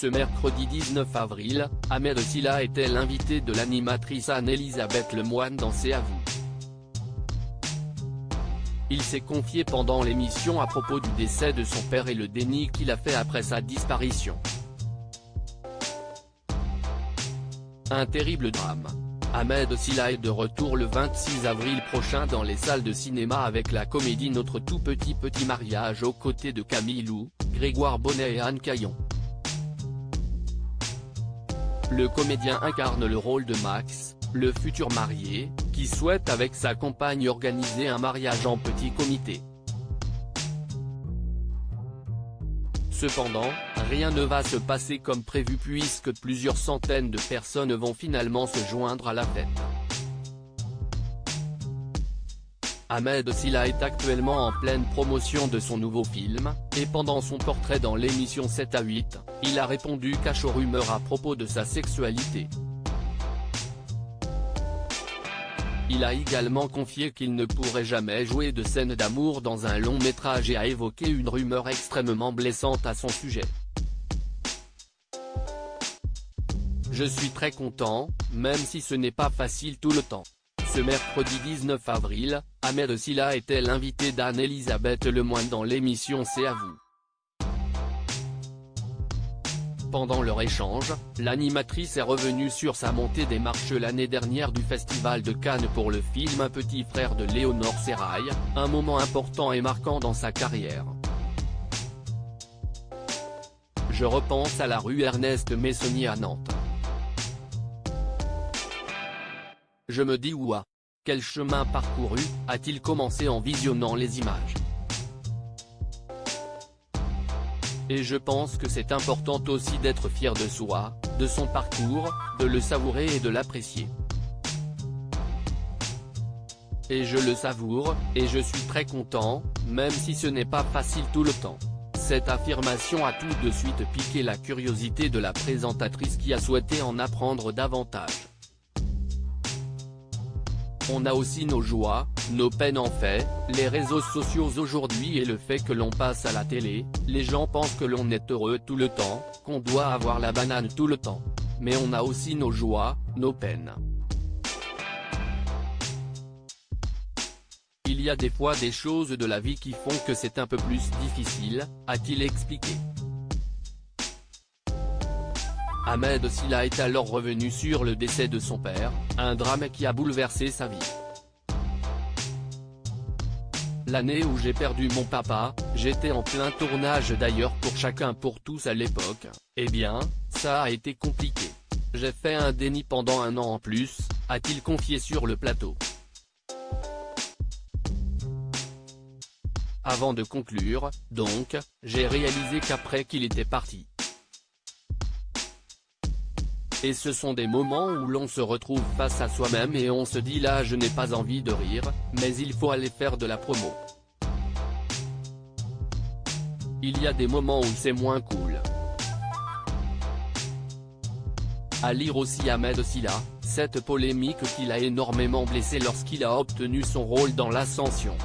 Ce mercredi 19 avril, Ahmed Silla était l'invité de l'animatrice Anne-Elisabeth Lemoine dans C'est à vous. Il s'est confié pendant l'émission à propos du décès de son père et le déni qu'il a fait après sa disparition. Un terrible drame. Ahmed Silla est de retour le 26 avril prochain dans les salles de cinéma avec la comédie Notre tout petit mariage aux côtés de Camille Lou, Grégoire Bonnet et Anne Caillon. Le comédien incarne le rôle de Max, le futur marié, qui souhaite avec sa compagne organiser un mariage en petit comité. Cependant, rien ne va se passer comme prévu puisque plusieurs centaines de personnes vont finalement se joindre à la fête. Ahmed Silla est actuellement en pleine promotion de son nouveau film, et pendant son portrait dans l'émission 7 à 8, il a répondu cash aux rumeurs à propos de sa sexualité. Il a également confié qu'il ne pourrait jamais jouer de scène d'amour dans un long métrage et a évoqué une rumeur extrêmement blessante à son sujet. Je suis très content, même si ce n'est pas facile tout le temps. Ce mercredi 19 avril, Ahmed Silla était l'invité d'Anne-Elisabeth Lemoine dans l'émission C'est à vous. Pendant leur échange, l'animatrice est revenue sur sa montée des marches l'année dernière du Festival de Cannes pour le film Un petit frère de Léonore Serrail, un moment important et marquant dans sa carrière. Je repense à la rue Ernest Messonnier à Nantes. Je me dis ouah, quel chemin parcouru, a-t-il commencé en visionnant les images. Et je pense que c'est important aussi d'être fier de soi, de son parcours, de le savourer et de l'apprécier. Et je le savoure, et je suis très content, même si ce n'est pas facile tout le temps. Cette affirmation a tout de suite piqué la curiosité de la présentatrice qui a souhaité en apprendre davantage. On a aussi nos joies, nos peines en fait, les réseaux sociaux aujourd'hui et le fait que l'on passe à la télé, les gens pensent que l'on est heureux tout le temps, qu'on doit avoir la banane tout le temps. Mais on a aussi nos joies, nos peines. Il y a des fois des choses de la vie qui font que c'est un peu plus difficile, a-t-il expliqué. Ahmed Silla est alors revenu sur le décès de son père, un drame qui a bouleversé sa vie. L'année où j'ai perdu mon papa, j'étais en plein tournage d'ailleurs pour Chacun pour tous à l'époque, eh bien, ça a été compliqué. J'ai fait un déni pendant un an en plus, a-t-il confié sur le plateau. Avant de conclure, donc, j'ai réalisé qu'après qu'il était parti. Et ce sont des moments où l'on se retrouve face à soi-même et on se dit là je n'ai pas envie de rire, mais il faut aller faire de la promo. Il y a des moments où c'est moins cool. À lire aussi Ahmed Silla, cette polémique qui l'a énormément blessé lorsqu'il a obtenu son rôle dans l'Ascension.